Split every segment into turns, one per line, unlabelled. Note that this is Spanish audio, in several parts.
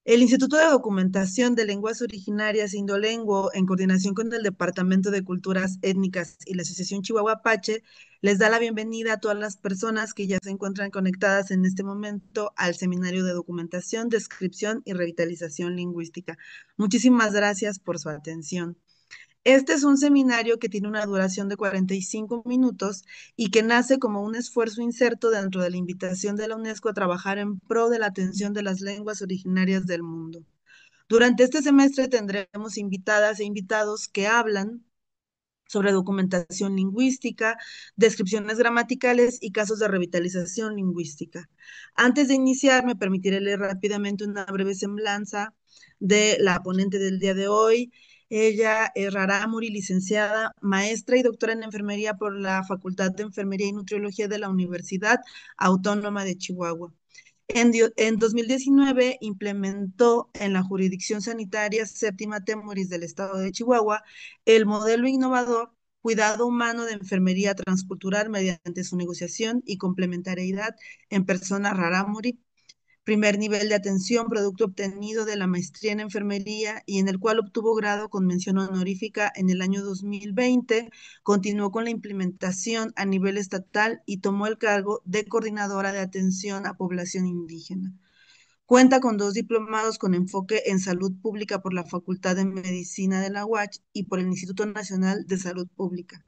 El Instituto de Documentación de Lenguas Originarias Indolenguo, en coordinación con el Departamento de Culturas Étnicas y la Asociación Chihuahua Apache, les da la bienvenida a todas las personas que ya se encuentran conectadas en este momento al Seminario de Documentación, Descripción y Revitalización Lingüística. Muchísimas gracias por su atención. Este es un seminario que tiene una duración de 45 minutos y que nace como un esfuerzo inserto dentro de la invitación de la UNESCO a trabajar en pro de la atención de las lenguas originarias del mundo. Durante este semestre tendremos invitadas e invitados que hablan sobre documentación lingüística, descripciones gramaticales y casos de revitalización lingüística. Antes de iniciar, me permitiré leer rápidamente una breve semblanza de la ponente del día de hoy. Ella es Rarámuri, licenciada, maestra y doctora en enfermería por la Facultad de Enfermería y Nutriología de la Universidad Autónoma de Chihuahua. En 2019 implementó en la jurisdicción sanitaria séptima Temoris del estado de Chihuahua el modelo innovador cuidado humano de enfermería transcultural mediante su negociación y complementariedad en persona rarámuri, primer nivel de atención, producto obtenido de la maestría en enfermería y en el cual obtuvo grado con mención honorífica en el año 2020, continuó con la implementación a nivel estatal y tomó el cargo de coordinadora de atención a población indígena. Cuenta con 2 diplomados con enfoque en salud pública por la Facultad de Medicina de la UACH y por el Instituto Nacional de Salud Pública.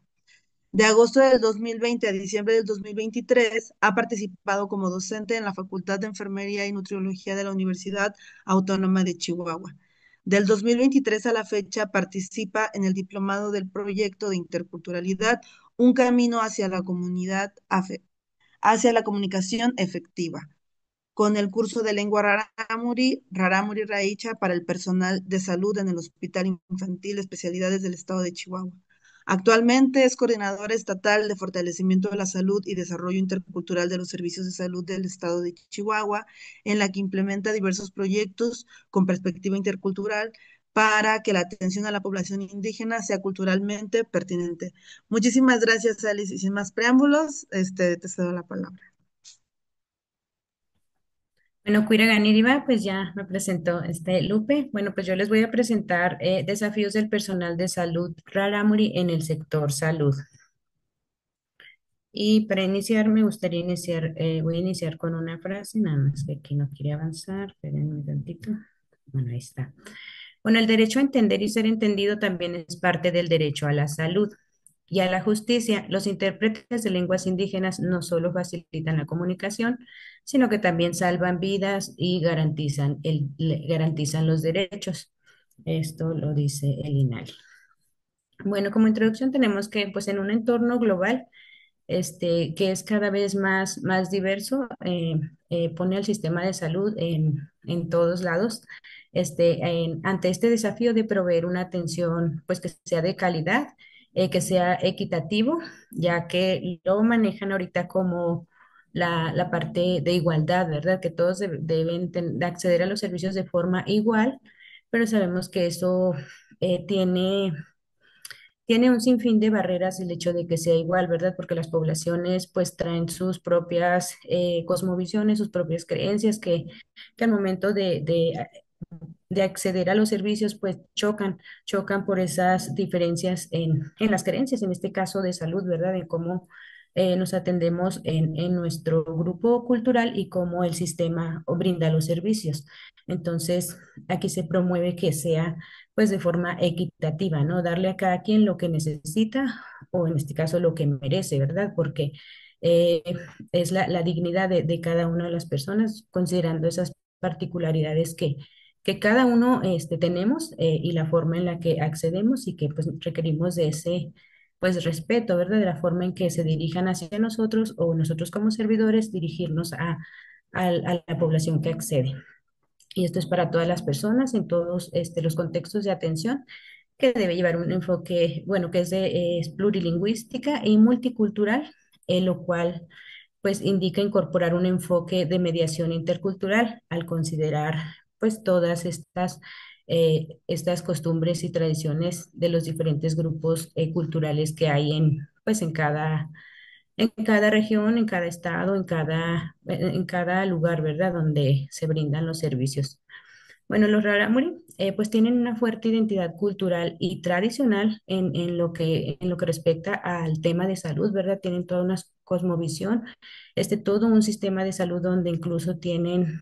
De agosto del 2020 a diciembre del 2023 ha participado como docente en la Facultad de Enfermería y Nutriología de la Universidad Autónoma de Chihuahua. Del 2023 a la fecha participa en el diplomado del proyecto de interculturalidad, un camino hacia la comunidad, hacia la comunicación efectiva, con el curso de lengua Rarámuri, Rarámuri Raicha para el personal de salud en el Hospital Infantil Especialidades del Estado de Chihuahua. Actualmente es coordinadora estatal de fortalecimiento de la salud y desarrollo intercultural de los servicios de salud del Estado de Chihuahua, en la que implementa diversos proyectos con perspectiva intercultural para que la atención a la población indígena sea culturalmente pertinente. Muchísimas gracias, Alice. Y sin más preámbulos, te cedo la palabra.
Bueno, Cuira Ganiriba, pues ya me presentó Lupe. Bueno, pues yo les voy a presentar desafíos del personal de salud Rarámuri en el sector salud. Y para iniciar, me gustaría iniciar, voy a iniciar con una frase, nada más que aquí no quiere avanzar, espérenme un tantito. Bueno, ahí está. Bueno, el derecho a entender y ser entendido también es parte del derecho a la salud y a la justicia. Los intérpretes de lenguas indígenas no solo facilitan la comunicación, sino que también salvan vidas y garantizan los derechos. Esto lo dice el INALI. Bueno, como introducción tenemos que, pues en un entorno global, que es cada vez más diverso, pone al sistema de salud en todos lados, ante este desafío de proveer una atención pues que sea de calidad, que sea equitativo, ya que lo manejan ahorita como la parte de igualdad, ¿verdad? Que todos deben de acceder a los servicios de forma igual, pero sabemos que eso tiene un sinfín de barreras el hecho de que sea igual, ¿verdad? Porque las poblaciones pues traen sus propias cosmovisiones, sus propias creencias que al momento de acceder a los servicios pues chocan por esas diferencias en las creencias, en este caso de salud, ¿verdad? En cómo nos atendemos en nuestro grupo cultural y cómo el sistema brinda los servicios. Entonces, aquí se promueve que sea pues de forma equitativa, ¿no? Darle a cada quien lo que necesita o en este caso lo que merece, ¿verdad? Porque eh, es la dignidad de cada una de las personas, considerando esas particularidades que cada uno tenemos y la forma en la que accedemos y que pues requerimos de ese pues respeto, ¿verdad? De la forma en que se dirijan hacia nosotros o nosotros como servidores dirigirnos a la población que accede. Y esto es para todas las personas en todos los contextos de atención que debe llevar un enfoque, bueno, es plurilingüística y multicultural, lo cual pues indica incorporar un enfoque de mediación intercultural al considerar pues todas estas costumbres y tradiciones de los diferentes grupos culturales que hay pues en cada región, en cada estado, en cada lugar, ¿verdad? Donde se brindan los servicios. Bueno, los rarámuri pues tienen una fuerte identidad cultural y tradicional en lo que respecta al tema de salud, ¿verdad? Tienen toda una cosmovisión, todo un sistema de salud donde incluso tienen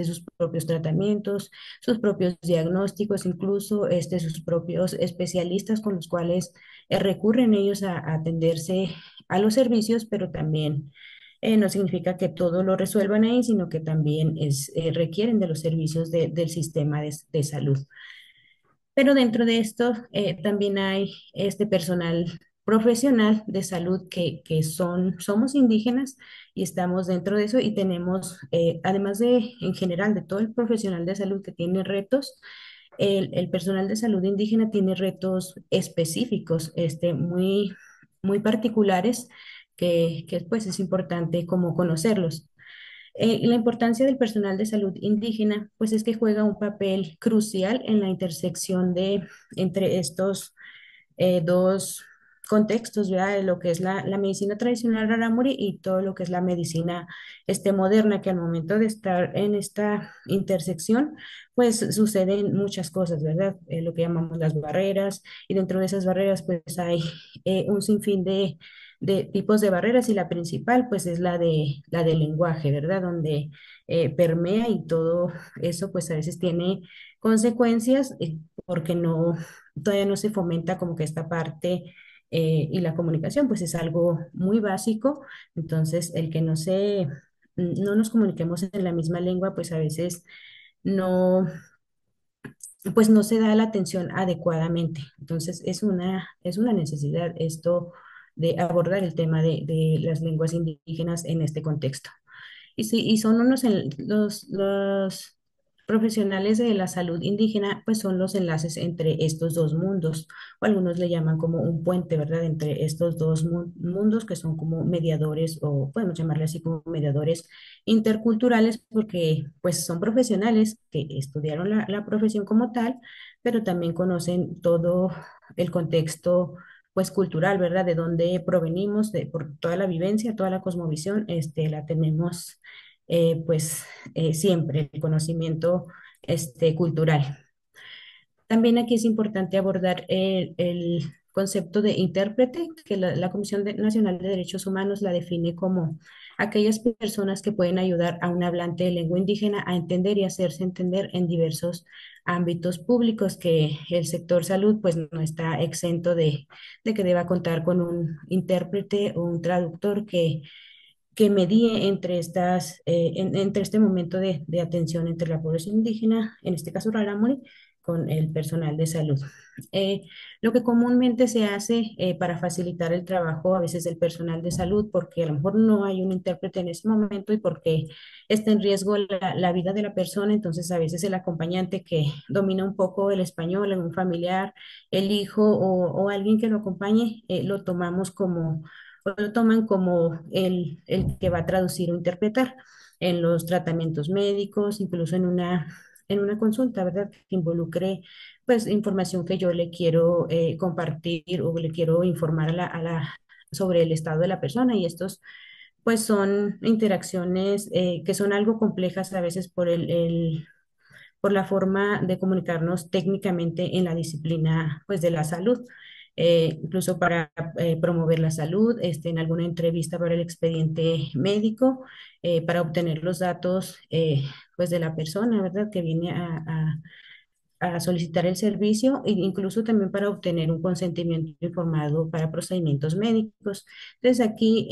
sus propios tratamientos, sus propios diagnósticos, incluso sus propios especialistas con los cuales recurren ellos a atenderse a los servicios, pero también no significa que todo lo resuelvan ahí, sino que también requieren de los servicios del sistema de salud. Pero dentro de esto también hay este personal profesional de salud somos indígenas y estamos dentro de eso y tenemos, además de, en general, de todo el profesional de salud que tiene retos, el personal de salud indígena tiene retos específicos, muy particulares que pues es importante como conocerlos. Y la importancia del personal de salud indígena, pues es que juega un papel crucial en la intersección entre estos dos contextos, ¿verdad? De lo que es la medicina tradicional rarámuri y todo lo que es la medicina moderna, que al momento de estar en esta intersección, pues suceden muchas cosas, ¿verdad? Lo que llamamos las barreras, y dentro de esas barreras, pues hay un sinfín de tipos de barreras, y la principal, pues es la del lenguaje, ¿verdad? Donde permea y todo eso, pues a veces tiene consecuencias porque todavía no se fomenta como que esta parte y la comunicación, pues es algo muy básico. Entonces, el que no nos comuniquemos en la misma lengua, pues a veces no, pues no se da la atención adecuadamente. Entonces, es una necesidad esto de abordar el tema de las lenguas indígenas en este contexto. Y sí, y son los profesionales de la salud indígena, pues son los enlaces entre estos dos mundos, o algunos le llaman como un puente, ¿verdad? Entre estos dos mundos que son como mediadores, o podemos llamarle así como mediadores interculturales, porque pues son profesionales que estudiaron la profesión como tal, pero también conocen todo el contexto pues cultural, ¿verdad? De dónde provenimos, por toda la vivencia, toda la cosmovisión, la tenemos pues siempre, el conocimiento cultural. También aquí es importante abordar el concepto de intérprete, que la Nacional de Derechos Humanos la define como aquellas personas que pueden ayudar a un hablante de lengua indígena a entender y hacerse entender en diversos ámbitos públicos, que el sector salud pues no está exento de que deba contar con un intérprete o un traductor que medie entre este momento de atención entre la población indígena, en este caso Rarámuri, con el personal de salud. Eh, lo que comúnmente se hace para facilitar el trabajo a veces del personal de salud, porque a lo mejor no hay un intérprete en ese momento y porque está en riesgo la vida de la persona, entonces a veces el acompañante que domina un poco el español, en un familiar, el hijo o alguien que lo acompañe, lo toman como el que va a traducir o interpretar en los tratamientos médicos, incluso en una consulta, ¿verdad? Que involucre pues información que yo le quiero compartir o le quiero informar sobre el estado de la persona, y estos pues son interacciones que son algo complejas a veces por la forma de comunicarnos técnicamente en la disciplina pues, de la salud. Incluso para promover la salud, en alguna entrevista para el expediente médico, para obtener los datos pues de la persona, ¿verdad? Que viene a solicitar el servicio, e incluso también para obtener un consentimiento informado para procedimientos médicos. Entonces aquí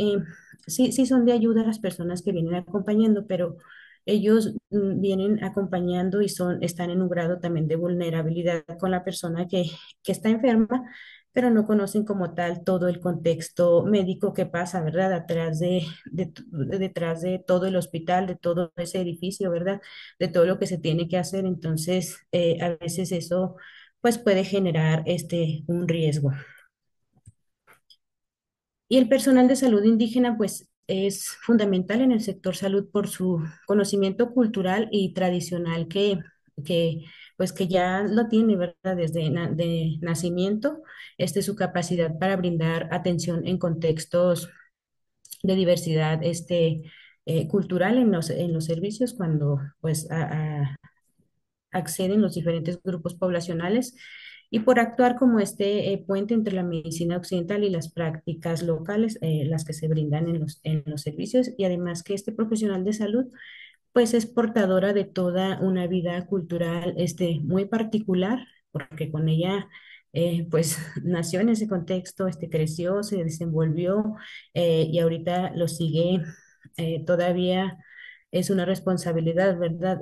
sí son de ayuda a las personas que vienen acompañando, pero ellos vienen acompañando y están en un grado también de vulnerabilidad con la persona que está enferma, pero no conocen como tal todo el contexto médico que pasa, ¿verdad? Detrás de todo el hospital, de todo ese edificio, ¿verdad? De todo lo que se tiene que hacer. Entonces, a veces eso pues puede generar un riesgo. Y el personal de salud indígena pues es fundamental en el sector salud por su conocimiento cultural y tradicional que pues que ya lo tiene, ¿verdad? Desde de nacimiento, su capacidad para brindar atención en contextos de diversidad cultural en los servicios cuando pues acceden los diferentes grupos poblacionales y por actuar como este puente entre la medicina occidental y las prácticas locales, las que se brindan en los servicios, y además que este profesional de salud pues es portadora de toda una vida cultural muy particular, porque con ella pues nació en ese contexto, creció, se desenvolvió y ahorita lo sigue todavía. Es una responsabilidad, ¿verdad?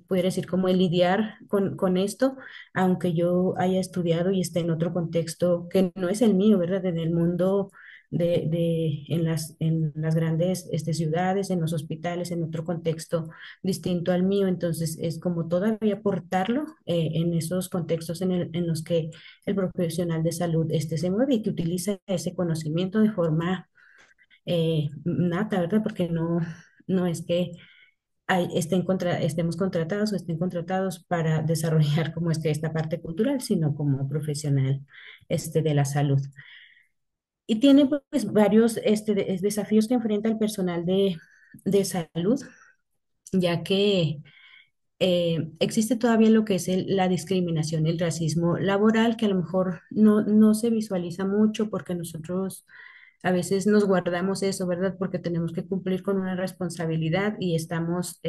Poder decir, como el lidiar con esto, aunque yo haya estudiado y esté en otro contexto que no es el mío, ¿verdad? En el mundo en las grandes ciudades, en los hospitales, en otro contexto distinto al mío. Entonces, es como todavía aportarlo en esos contextos en los que el profesional de salud se mueve y que utiliza ese conocimiento de forma nata, ¿verdad? Porque no es que estemos contratados o estén contratados para desarrollar como esta parte cultural, sino como profesional de la salud. Y tiene pues varios desafíos que enfrenta el personal de salud, ya que existe todavía lo que es la discriminación, el racismo laboral, que a lo mejor no se visualiza mucho porque nosotros a veces nos guardamos eso, ¿verdad? Porque tenemos que cumplir con una responsabilidad y estamos,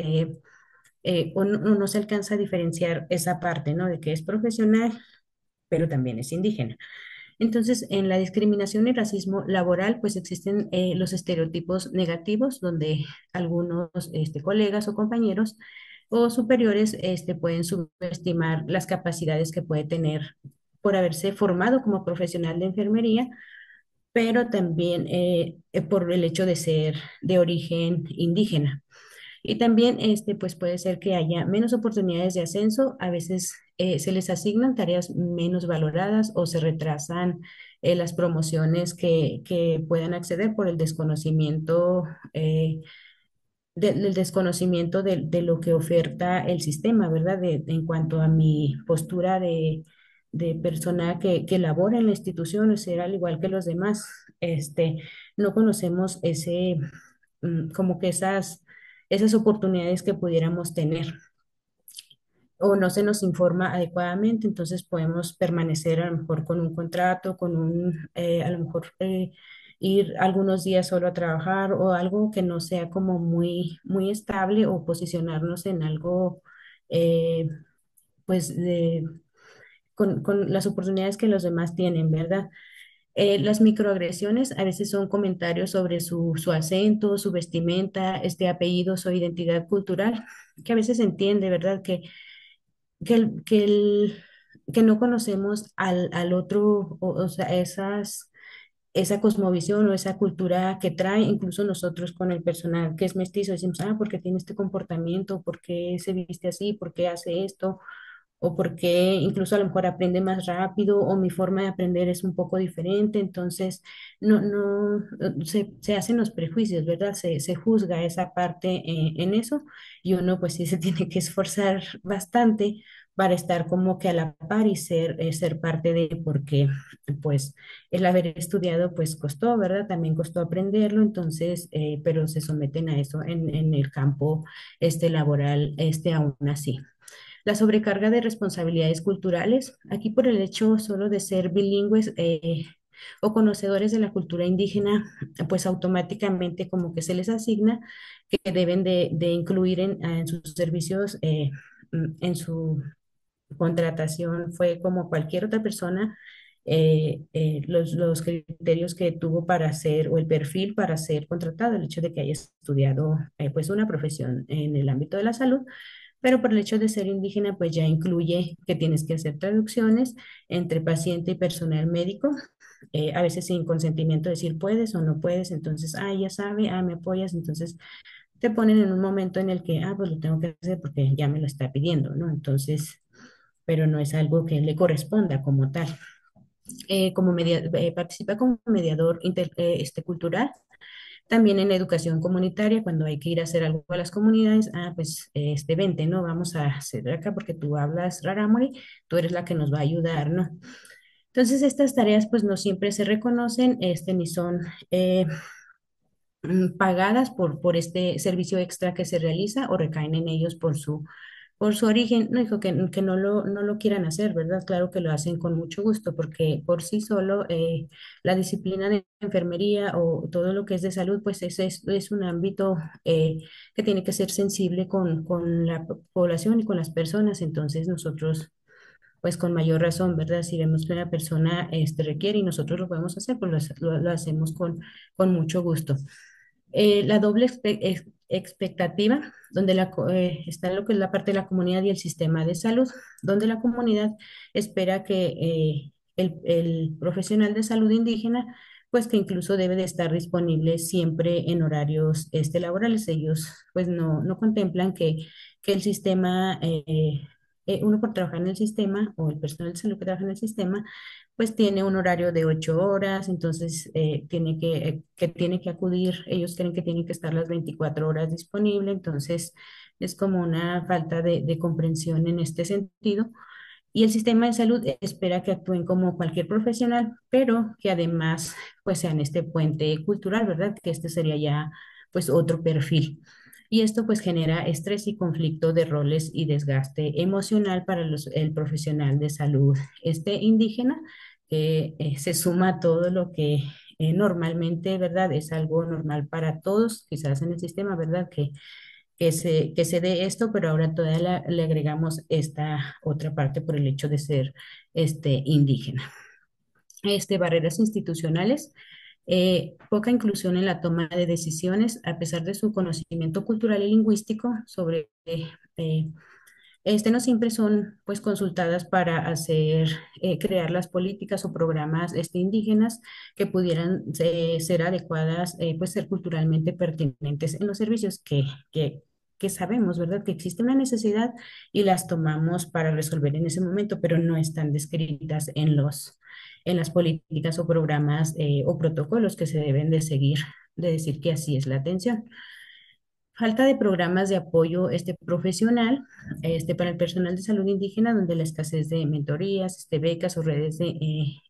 no se alcanza a diferenciar esa parte, ¿no? De que es profesional, pero también es indígena. Entonces, en la discriminación y racismo laboral, pues existen los estereotipos negativos, donde algunos colegas o compañeros o superiores pueden subestimar las capacidades que puede tener por haberse formado como profesional de enfermería, pero también por el hecho de ser de origen indígena. Y también pues puede ser que haya menos oportunidades de ascenso, a veces se les asignan tareas menos valoradas o se retrasan las promociones que puedan acceder por el desconocimiento, del desconocimiento de lo que oferta el sistema, ¿verdad? En cuanto a mi postura de persona que labora en la institución, o sea, al igual que los demás, no conocemos como que esas oportunidades que pudiéramos tener o no se nos informa adecuadamente, entonces podemos permanecer a lo mejor con un contrato, a lo mejor ir algunos días solo a trabajar o algo que no sea como muy estable o posicionarnos en algo eh, pues con las oportunidades que los demás tienen, ¿verdad? Las microagresiones a veces son comentarios sobre su acento, su vestimenta, apellidos o identidad cultural, que a veces se entiende, ¿verdad? Que, el- que, el- que no conocemos al otro, o sea, esa cosmovisión o esa cultura que trae, incluso nosotros con el personal que es mestizo, decimos, ¿por qué tiene este comportamiento? ¿Por qué se viste así? ¿Por qué hace esto? O porque incluso a lo mejor aprende más rápido o mi forma de aprender es un poco diferente, entonces se hacen los prejuicios, ¿verdad? Se juzga esa parte en eso y uno pues sí se tiene que esforzar bastante para estar como que a la par y ser parte de, porque pues el haber estudiado pues costó, ¿verdad? También costó aprenderlo, entonces, pero se someten a eso en el campo laboral aún así. La sobrecarga de responsabilidades culturales, aquí por el hecho solo de ser bilingües o conocedores de la cultura indígena, pues automáticamente como que se les asigna que deben de incluir en sus servicios, en su contratación, fue como cualquier otra persona, los criterios que tuvo para ser o el perfil para ser contratado, el hecho de que haya estudiado pues una profesión en el ámbito de la salud, pero por el hecho de ser indígena, pues ya incluye que tienes que hacer traducciones entre paciente y personal médico, a veces sin consentimiento, decir puedes o no puedes, entonces, ya sabe, me apoyas, entonces te ponen en un momento en el que, pues lo tengo que hacer porque ya me lo está pidiendo, ¿no? Entonces, pero no es algo que le corresponda como tal. Participa como mediador cultural, también en educación comunitaria, cuando hay que ir a hacer algo a las comunidades, pues vente, ¿no? Vamos a hacer acá porque tú hablas rarámuri, tú eres la que nos va a ayudar, ¿no? Entonces, estas tareas pues no siempre se reconocen, ni son pagadas por este servicio extra que se realiza o recaen en ellos por su origen, no dijo que no lo quieran hacer, ¿verdad? Claro que lo hacen con mucho gusto, porque por sí solo la disciplina de enfermería o todo lo que es de salud, pues es un ámbito que tiene que ser sensible con la población y con las personas. Entonces nosotros, pues con mayor razón, ¿verdad? Si vemos que una persona requiere y nosotros lo podemos hacer, pues lo hacemos con mucho gusto. La doble expectativa, donde está lo que es la parte de la comunidad y el sistema de salud, donde la comunidad espera que el profesional de salud indígena, pues que incluso debe de estar disponible siempre en horarios laborales. Ellos pues no contemplan que el sistema, uno por trabajar en el sistema o el personal de salud que trabaja en el sistema, pues tiene un horario de 8 horas, entonces tiene que acudir, ellos creen que tienen que estar las 24 horas disponible, entonces es como una falta de comprensión en este sentido. Y el sistema de salud espera que actúen como cualquier profesional, pero que además pues sean este puente cultural, ¿verdad? Que este sería ya pues otro perfil. Y esto pues genera estrés y conflicto de roles y desgaste emocional para el profesional de salud indígena, que se suma a todo lo que normalmente, ¿verdad? Es algo normal para todos, quizás en el sistema, ¿verdad? Que se dé esto, pero ahora todavía le agregamos esta otra parte por el hecho de ser indígena. Barreras institucionales, poca inclusión en la toma de decisiones, a pesar de su conocimiento cultural y lingüístico sobre no siempre son pues consultadas para crear las políticas o programas indígenas que pudieran ser adecuadas, pues ser culturalmente pertinentes en los servicios que sabemos, ¿verdad? Que existe una necesidad y las tomamos para resolver en ese momento, pero no están descritas en las políticas o programas o protocolos que se deben de seguir, de decir que así es la atención. Falta de programas de apoyo profesional para el personal de salud indígena, donde la escasez de mentorías, becas o redes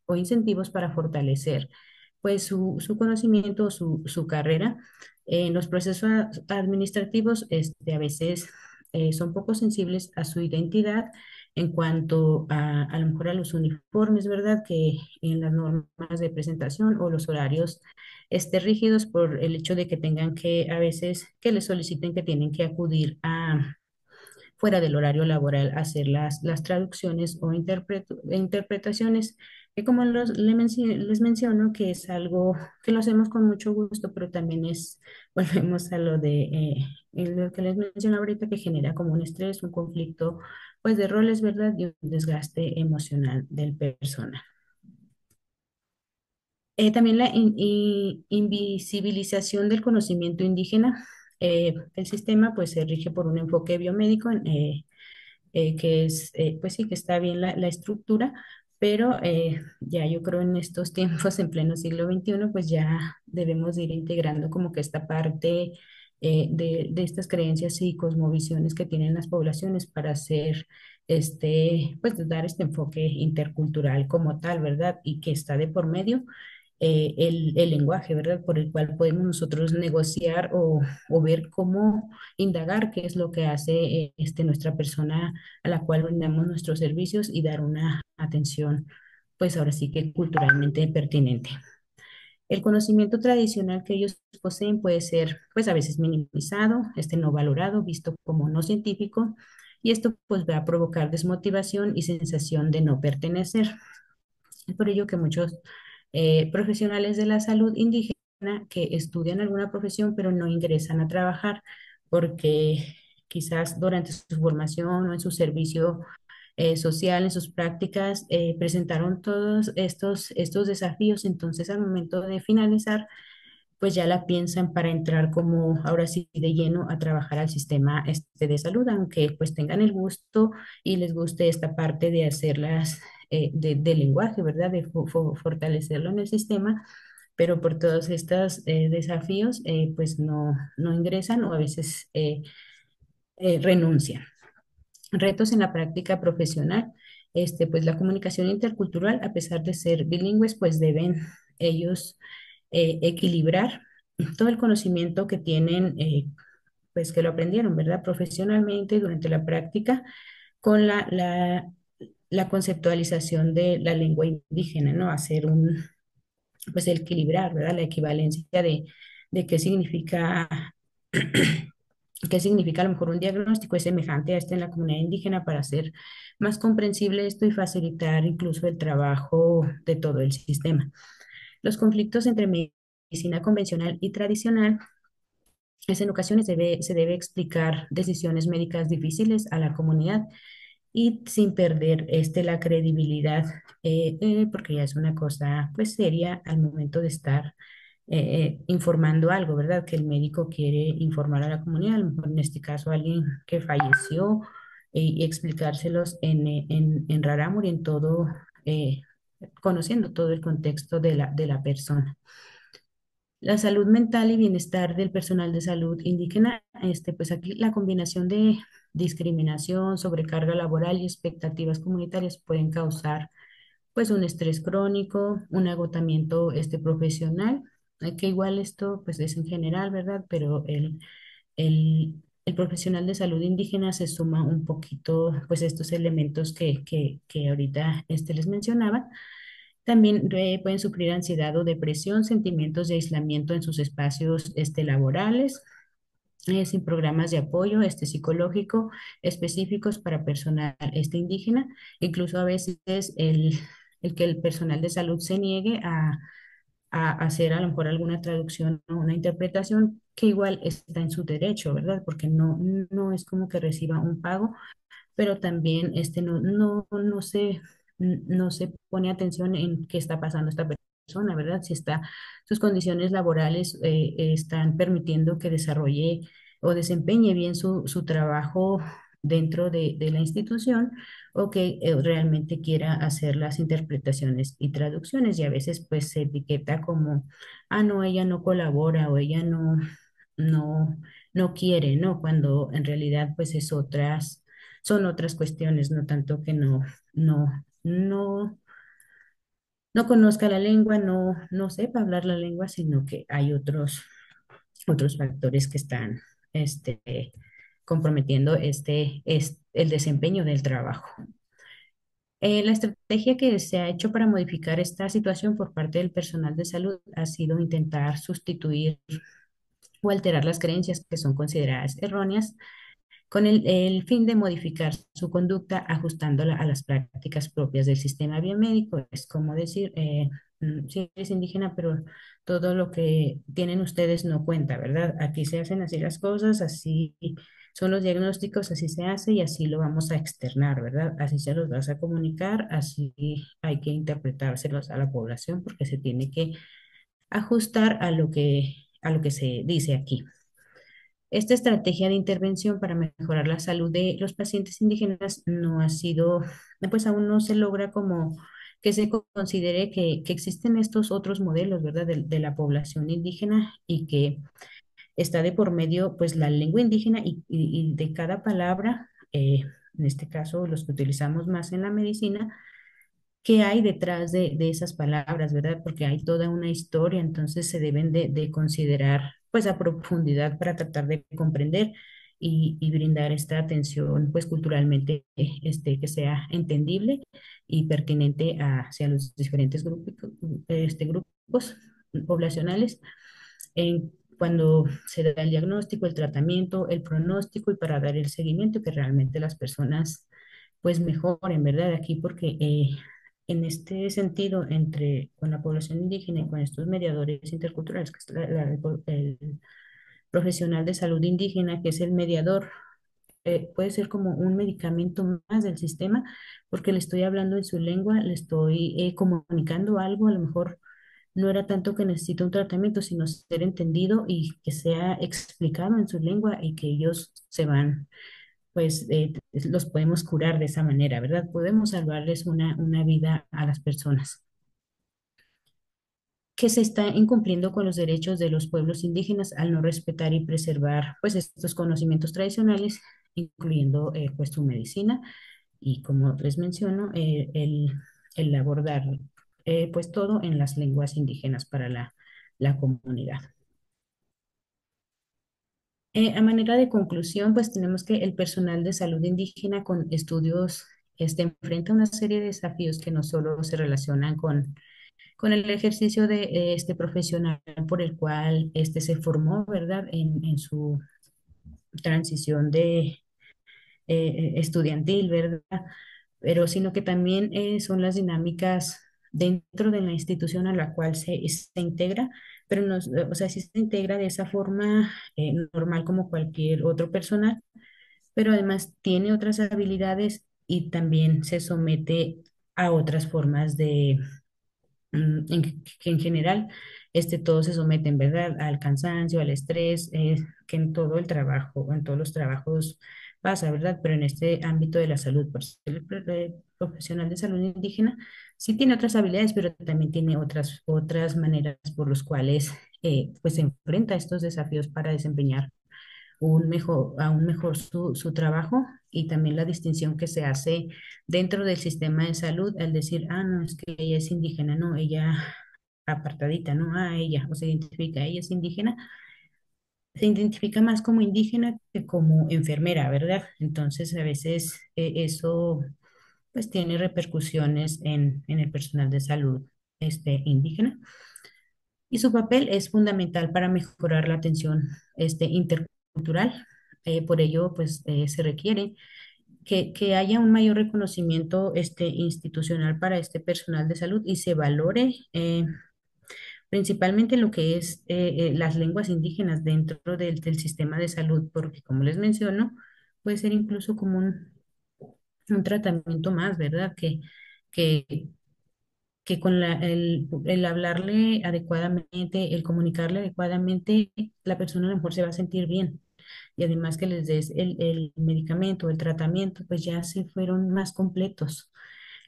o incentivos para fortalecer pues su conocimiento o su carrera. En los procesos administrativos a veces son poco sensibles a su identidad en cuanto a lo mejor a los uniformes, ¿verdad? Que en las normas de presentación o los horarios rígidos por el hecho de que tengan que, a veces, que les soliciten que tienen que acudir fuera del horario laboral a hacer las traducciones o interpretaciones, que como les menciono, que es algo que lo hacemos con mucho gusto, pero también volvemos a lo que les menciono ahorita, que genera como un estrés, un conflicto, pues de roles, ¿verdad? Y un desgaste emocional del personal. También la invisibilización del conocimiento indígena. El sistema pues se rige por un enfoque biomédico que pues sí, que está bien la estructura, pero ya yo creo en estos tiempos, en pleno siglo XXI, pues ya debemos ir integrando como que esta parte de estas creencias y cosmovisiones que tienen las poblaciones para hacer pues dar este enfoque intercultural como tal, ¿verdad? Y que está de por medio el lenguaje, ¿verdad? Por el cual podemos nosotros negociar o ver cómo indagar qué es lo que hace nuestra persona a la cual brindamos nuestros servicios y dar una atención, pues ahora sí que culturalmente pertinente. El conocimiento tradicional que ellos poseen puede ser, pues a veces minimizado, no valorado, visto como no científico, y esto pues va a provocar desmotivación y sensación de no pertenecer. Es por ello que muchos profesionales de la salud indígena que estudian alguna profesión pero no ingresan a trabajar porque quizás durante su formación o en su servicio social, en sus prácticas, presentaron todos estos desafíos. Entonces, al momento de finalizar, pues ya la piensan para entrar como ahora sí de lleno a trabajar al sistema de salud, aunque pues tengan el gusto y les guste esta parte de hacerlas de lenguaje, ¿verdad? De fortalecerlo en el sistema, pero por todos estos desafíos pues no ingresan o a veces renuncian. Retos en la práctica profesional, pues la comunicación intercultural, a pesar de ser bilingües, pues deben ellos equilibrar todo el conocimiento que tienen pues que lo aprendieron, ¿verdad? Profesionalmente durante la práctica con la conceptualización de la lengua indígena, ¿no? Hacer pues el equilibrar, ¿verdad? La equivalencia de qué significa, qué significa a lo mejor un diagnóstico es semejante a este en la comunidad indígena para hacer más comprensible esto y facilitar incluso el trabajo de todo el sistema. Los conflictos entre medicina convencional y tradicional es en ocasiones se debe explicar decisiones médicas difíciles a la comunidad y sin perder la credibilidad, porque ya es una cosa pues seria al momento de estar informando algo, ¿verdad? Que el médico quiere informar a la comunidad, a lo mejor en este caso alguien que falleció, y explicárselos en Rarámuri, en todo, conociendo todo el contexto de la persona. La salud mental y bienestar del personal de salud indígena, pues aquí la combinación de discriminación, sobrecarga laboral y expectativas comunitarias pueden causar pues un estrés crónico, un agotamiento profesional, que igual esto pues es en general, ¿verdad? Pero el profesional de salud indígena se suma un poquito pues estos elementos que ahorita les mencionaba. También pueden sufrir ansiedad o depresión, sentimientos de aislamiento en sus espacios laborales, sin programas de apoyo psicológico específicos para personal indígena. Incluso a veces el que el personal de salud se niegue a hacer a lo mejor alguna traducción o una interpretación que igual está en su derecho, ¿verdad? Porque no es como que reciba un pago, pero también no se pone atención en qué está pasando esta persona, ¿verdad? Si sus condiciones laborales están permitiendo que desarrolle o desempeñe bien su trabajo dentro de la institución, o que realmente quiera hacer las interpretaciones y traducciones, y a veces pues se etiqueta como, ah, no, ella no colabora o ella no, no quiere, ¿no? Cuando en realidad pues son otras cuestiones, no tanto que no conozca la lengua, no sepa hablar la lengua, sino que hay otros factores que están este, comprometiendo es el desempeño del trabajo. La estrategia que se ha hecho para modificar esta situación por parte del personal de salud ha sido intentar sustituir o alterar las creencias que son consideradas erróneas con el fin de modificar su conducta ajustándola a las prácticas propias del sistema biomédico. Es como decir, sí eres indígena, pero todo lo que tienen ustedes no cuenta, ¿verdad? Aquí se hacen así las cosas, así son los diagnósticos, así se hace y así lo vamos a externar, ¿verdad? Así se los vas a comunicar, así hay que interpretárselos a la población porque se tiene que ajustar a lo que se dice aquí. Esta estrategia de intervención para mejorar la salud de los pacientes indígenas no ha sido, pues aún no se logra como que se considere que existen estos otros modelos, ¿verdad?, de la población indígena, y que está de por medio, pues, la lengua indígena y de cada palabra, en este caso los que utilizamos más en la medicina, qué hay detrás de esas palabras, ¿verdad? Porque hay toda una historia, entonces se deben de considerar pues a profundidad para tratar de comprender y brindar esta atención pues culturalmente que sea entendible y pertinente hacia los diferentes grupos poblacionales cuando se da el diagnóstico, el tratamiento, el pronóstico y para dar el seguimiento que realmente las personas pues mejoren, ¿verdad? Aquí porque en este sentido, con la población indígena y con estos mediadores interculturales, que es el profesional de salud indígena, que es el mediador, puede ser como un medicamento más del sistema, porque le estoy hablando en su lengua, le estoy comunicando algo, a lo mejor no era tanto que necesita un tratamiento, sino ser entendido y que sea explicado en su lengua y que ellos se van, pues los podemos curar de esa manera, ¿verdad? Podemos salvarles una vida a las personas. Que se está incumpliendo con los derechos de los pueblos indígenas al no respetar y preservar pues estos conocimientos tradicionales, incluyendo pues su medicina y como les menciono, el abordar pues todo en las lenguas indígenas para la comunidad. A manera de conclusión, pues tenemos que el personal de salud indígena con estudios enfrenta una serie de desafíos que no solo se relacionan con el ejercicio de este profesional por el cual se formó, ¿verdad? En su transición de estudiantil, ¿verdad? Pero sino que también son las dinámicas dentro de la institución a la cual se integra, pero no, o sea, sí se integra de esa forma normal como cualquier otro personal, pero además tiene otras habilidades y también se somete a otras formas de que en general todos se someten, ¿verdad? Al cansancio, al estrés, que en todo el trabajo, en todos los trabajos pasa, ¿verdad? Pero en este ámbito de la salud, por ser profesional de salud indígena, sí tiene otras habilidades, pero también tiene otras maneras por las cuales pues se enfrenta a estos desafíos para desempeñar aún mejor su trabajo y también la distinción que se hace dentro del sistema de salud al decir, ah, no, es que ella es indígena, no, ella apartadita, no, a ella, o se identifica, ella es indígena, se identifica más como indígena que como enfermera, ¿verdad? Entonces, a veces eso pues tiene repercusiones en el personal de salud indígena y su papel es fundamental para mejorar la atención intercultural. Por ello, pues se requiere que haya un mayor reconocimiento institucional para este personal de salud y se valore principalmente lo que es las lenguas indígenas dentro del sistema de salud, porque como les menciono, puede ser incluso como un tratamiento más, ¿verdad? Que, que con el hablarle adecuadamente, el comunicarle adecuadamente, la persona a lo mejor se va a sentir bien. Y además que les des el medicamento, el tratamiento, pues ya se fueron más completos.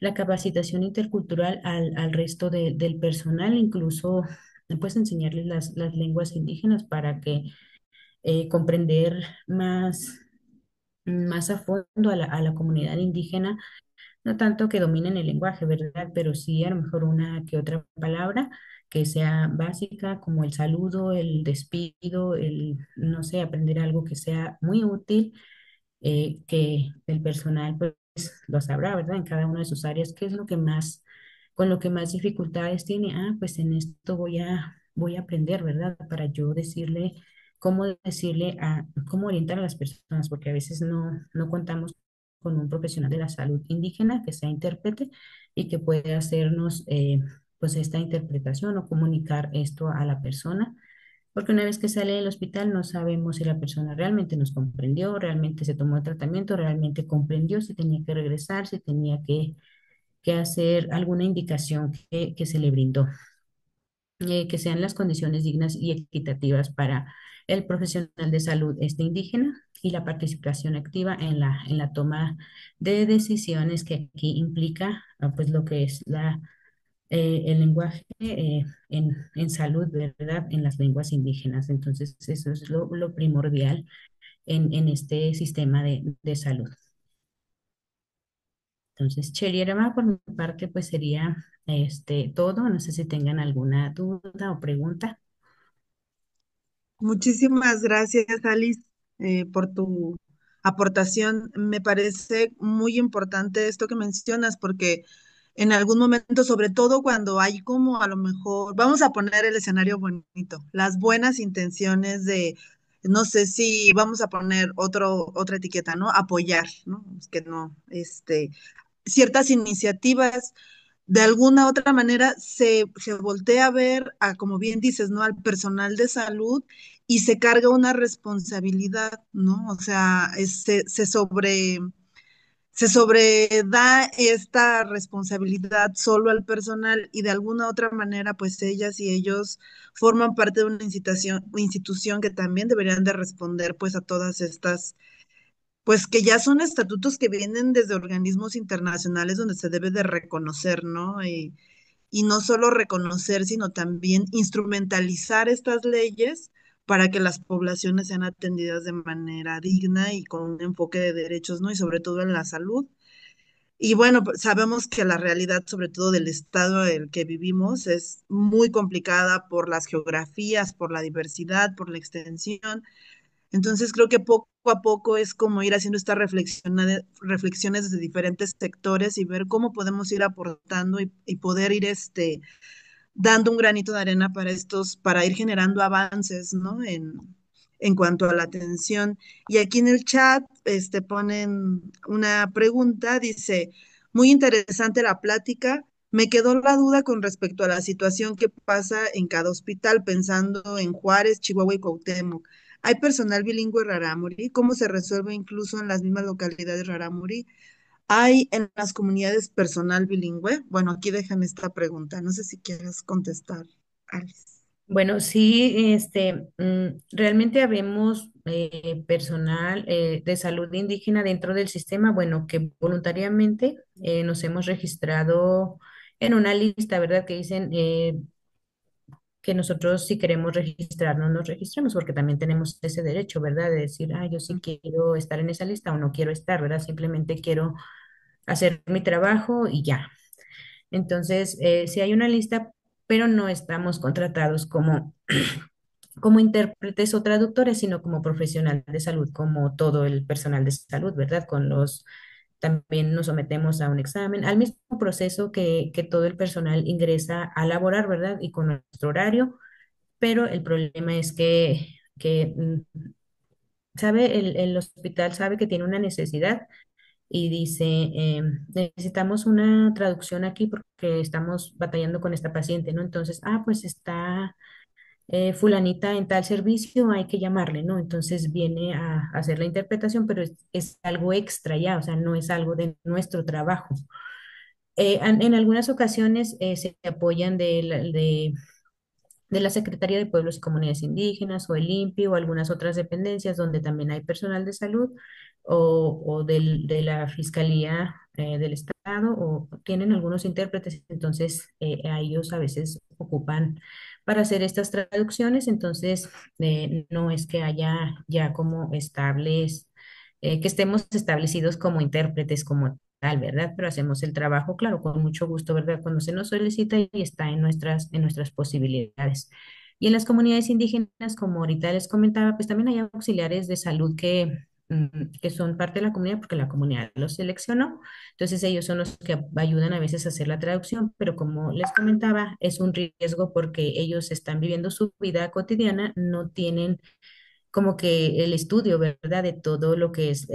La capacitación intercultural al resto del personal, incluso pues enseñarles las lenguas indígenas para que comprender más a fondo a la comunidad indígena, no tanto que dominen el lenguaje, ¿verdad? Pero sí a lo mejor una que otra palabra que sea básica, como el saludo, el despido, no sé, aprender algo que sea muy útil, que el personal pues lo sabrá, ¿verdad? En cada una de sus áreas, qué es lo que más, con lo que más dificultades tiene. Ah, pues en esto voy a aprender, ¿verdad? Para yo cómo orientar a las personas, porque a veces no contamos con un profesional de la salud indígena que sea intérprete y que pueda hacernos pues esta interpretación o comunicar esto a la persona, porque una vez que sale del hospital no sabemos si la persona realmente nos comprendió, realmente se tomó el tratamiento, realmente comprendió si tenía que regresar, si tenía que hacer alguna indicación que se le brindó. Que sean las condiciones dignas y equitativas para el profesional de salud indígena y la participación activa en la toma de decisiones que aquí implica pues lo que es el lenguaje en salud, ¿verdad? En las lenguas indígenas. Entonces, eso es lo primordial en este sistema de salud. Entonces, Cheriarama, por mi parte, pues sería todo. No sé si tengan alguna duda o pregunta.
Muchísimas gracias, Alice, por tu aportación. Me parece muy importante esto que mencionas, porque en algún momento, sobre todo cuando hay como a lo mejor, vamos a poner el escenario bonito, las buenas intenciones de, no sé si vamos a poner otra etiqueta, ¿no? Apoyar, ¿no? Es que no, ciertas iniciativas de alguna otra manera se voltea a ver a, como bien dices, ¿no? Al personal de salud y se carga una responsabilidad, ¿no? O sea, se sobreda esta responsabilidad solo al personal y de alguna otra manera, pues ellas y ellos forman parte de una institución que también deberían de responder pues a todas estas pues que ya son estatutos que vienen desde organismos internacionales donde se debe de reconocer, ¿no? Y no solo reconocer, sino también instrumentalizar estas leyes para que las poblaciones sean atendidas de manera digna y con un enfoque de derechos, ¿no? Y sobre todo en la salud. Y bueno, pues, sabemos que la realidad, sobre todo del estado en el que vivimos, es muy complicada por las geografías, por la diversidad, por la extensión. Entonces creo que poco a poco es como ir haciendo estas reflexiones desde diferentes sectores y ver cómo podemos ir aportando y poder ir dando un granito de arena para para ir generando avances, ¿no? En cuanto a la atención. Y aquí en el chat, ponen una pregunta, dice, muy interesante la plática. Me quedó la duda con respecto a la situación que pasa en cada hospital, pensando en Juárez, Chihuahua y Cuauhtémoc. ¿Hay personal bilingüe Rarámuri? ¿Cómo se resuelve incluso en las mismas localidades Rarámuri? ¿Hay en las comunidades personal bilingüe? Bueno, aquí dejan esta pregunta. No sé si quieres contestar, Alice.
Bueno, sí, realmente habemos personal de salud indígena dentro del sistema, bueno, que voluntariamente nos hemos registrado en una lista, ¿verdad? Que dicen que nosotros si queremos registrarnos, nos registramos, porque también tenemos ese derecho, ¿verdad? De decir, ah, yo sí quiero estar en esa lista o no quiero estar, ¿verdad? Simplemente quiero hacer mi trabajo y ya. Entonces, sí hay una lista, pero no estamos contratados como intérpretes o traductores, sino como profesional de salud, como todo el personal de salud, ¿verdad? También nos sometemos a un examen, al mismo proceso que todo el personal ingresa a laborar, ¿verdad? Y con nuestro horario, pero el problema es sabe, el hospital sabe que tiene una necesidad y dice, necesitamos una traducción aquí porque estamos batallando con esta paciente, ¿no? Entonces, pues está fulanita en tal servicio, hay que llamarle, ¿no? Entonces viene a hacer la interpretación, pero es algo extra ya, o sea, no es algo de nuestro trabajo. En algunas ocasiones se apoyan de la Secretaría de Pueblos y Comunidades Indígenas o el INPI o algunas otras dependencias donde también hay personal de salud o de la Fiscalía del Estado o tienen algunos intérpretes, entonces a ellos a veces ocupan para hacer estas traducciones, entonces no es que haya ya como que estemos establecidos como intérpretes como tal, ¿verdad? Pero hacemos el trabajo, claro, con mucho gusto, ¿verdad? Cuando se nos solicita y está en nuestras posibilidades. Y en las comunidades indígenas, como ahorita les comentaba, pues también hay auxiliares de salud que son parte de la comunidad porque la comunidad los seleccionó. Entonces ellos son los que ayudan a veces a hacer la traducción, pero como les comentaba, es un riesgo porque ellos están viviendo su vida cotidiana, no tienen como que el estudio, ¿verdad? De todo lo que es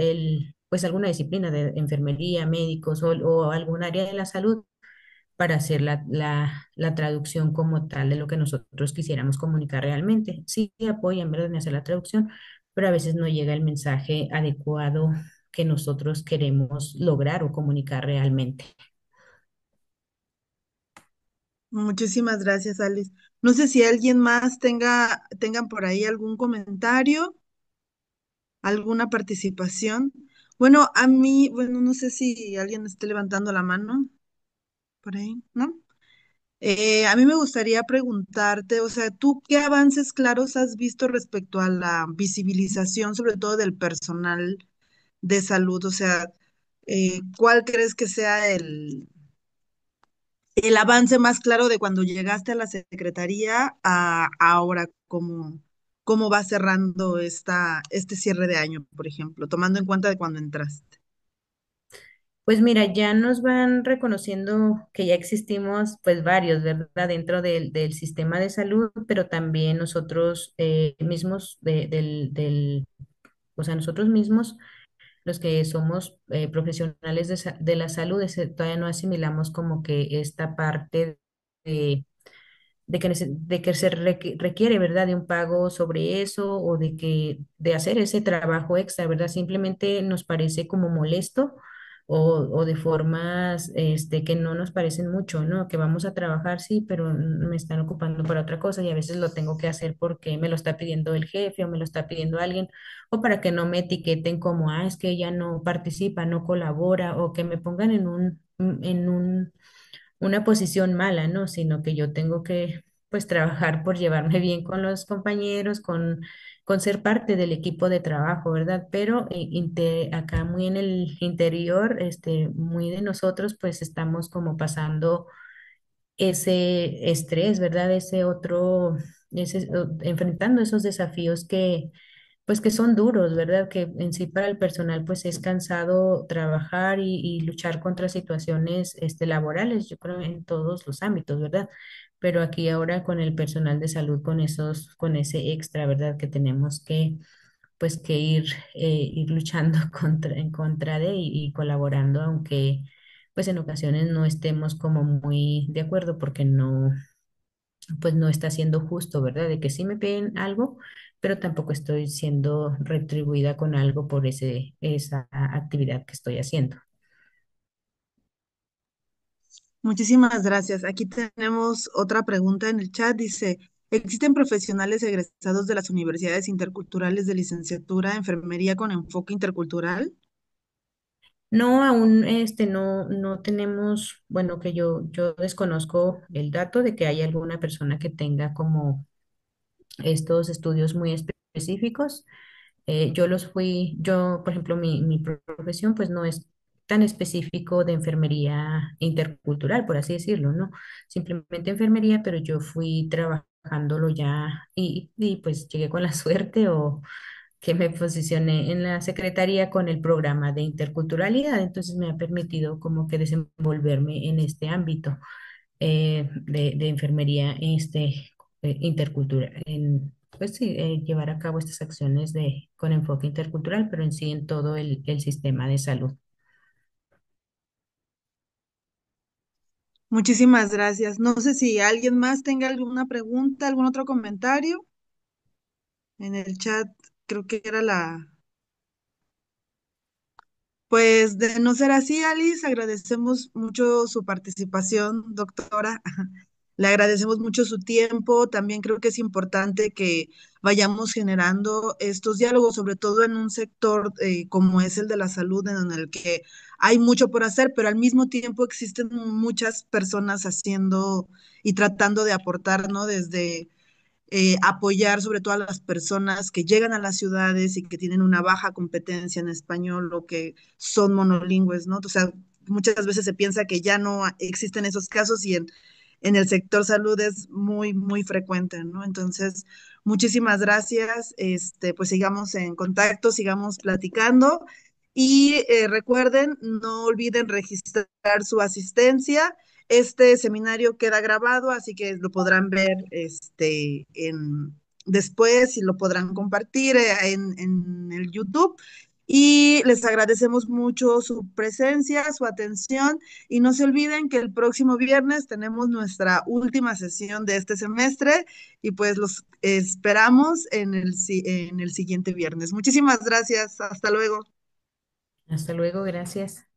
pues alguna disciplina de enfermería, médicos o algún área de la salud para hacer la traducción como tal de lo que nosotros quisiéramos comunicar realmente. Sí apoyan, ¿verdad?, en hacer la traducción, pero a veces no llega el mensaje adecuado que nosotros queremos lograr o comunicar realmente.
Muchísimas gracias, Alice. No sé si alguien más tengan por ahí algún comentario, alguna participación. Bueno, a mí, bueno, no sé si alguien esté levantando la mano por ahí, ¿no? A mí me gustaría preguntarte, o sea, ¿tú qué avances claros has visto respecto a la visibilización, sobre todo del personal de salud? O sea, ¿cuál crees que sea el avance más claro de cuando llegaste a la secretaría a ahora? ¿Cómo va cerrando este cierre de año, por ejemplo, tomando en cuenta de cuando entraste?
Pues mira, ya nos van reconociendo que ya existimos, pues varios, ¿verdad? Dentro del sistema de salud, pero también nosotros mismos, o sea, nosotros mismos, los que somos profesionales de la salud, todavía no asimilamos como que esta parte de que requiere, ¿verdad?, de un pago sobre eso o de hacer ese trabajo extra, ¿verdad? Simplemente nos parece como molesto o de formas que no nos parecen mucho, ¿no? Que vamos a trabajar, sí, pero me están ocupando para otra cosa y a veces lo tengo que hacer porque me lo está pidiendo el jefe o me lo está pidiendo alguien o para que no me etiqueten como, es que ella no participa, no colabora o que me pongan en una posición mala, ¿no? Sino que yo tengo que, pues, trabajar por llevarme bien con los compañeros, con ser parte del equipo de trabajo, ¿verdad? Pero acá muy en el interior, muy de nosotros, pues estamos como pasando ese estrés, ¿verdad? Enfrentando esos desafíos pues que son duros, ¿verdad? Que en sí para el personal pues es cansado trabajar y luchar contra situaciones laborales, yo creo en todos los ámbitos, ¿verdad? Pero aquí ahora con el personal de salud, con ese extra, ¿verdad? Que tenemos que pues que ir luchando en contra de y colaborando, aunque pues en ocasiones no estemos como muy de acuerdo porque pues no está siendo justo, ¿verdad? De que sí me piden algo, pero tampoco estoy siendo retribuida con algo por esa actividad que estoy haciendo.
Muchísimas gracias. Aquí tenemos otra pregunta en el chat. Dice, ¿existen profesionales egresados de las universidades interculturales de licenciatura de enfermería con enfoque intercultural?
No, aún no tenemos, bueno, que yo desconozco el dato de que haya alguna persona que tenga como estos estudios muy específicos. Yo, por ejemplo, mi profesión pues no es tan específico de enfermería intercultural, por así decirlo, ¿no? Simplemente enfermería, pero yo fui trabajándolo ya y pues llegué con la suerte o que me posicioné en la secretaría con el programa de interculturalidad, entonces me ha permitido como que desenvolverme en este ámbito de enfermería intercultural, pues sí, llevar a cabo estas acciones con enfoque intercultural, pero en sí en todo el sistema de salud.
Muchísimas gracias. No sé si alguien más tenga alguna pregunta, algún otro comentario en el chat. Creo que era la... Pues de no ser así, Alice, agradecemos mucho su participación, doctora. Le agradecemos mucho su tiempo. También creo que es importante que vayamos generando estos diálogos, sobre todo en un sector como es el de la salud, en el que hay mucho por hacer, pero al mismo tiempo existen muchas personas haciendo y tratando de aportar, ¿no? Desde apoyar sobre todo a las personas que llegan a las ciudades y que tienen una baja competencia en español o que son monolingües, ¿no? O sea, muchas veces se piensa que ya no existen esos casos y en el sector salud es muy, muy frecuente, ¿no? Entonces, muchísimas gracias. Pues sigamos en contacto, sigamos platicando y recuerden, no olviden registrar su asistencia. Este seminario queda grabado, así que lo podrán ver después y lo podrán compartir en el YouTube. Y les agradecemos mucho su presencia, su atención y no se olviden que el próximo viernes tenemos nuestra última sesión de este semestre y pues los esperamos en el siguiente viernes. Muchísimas gracias. Hasta luego.
Hasta luego, gracias.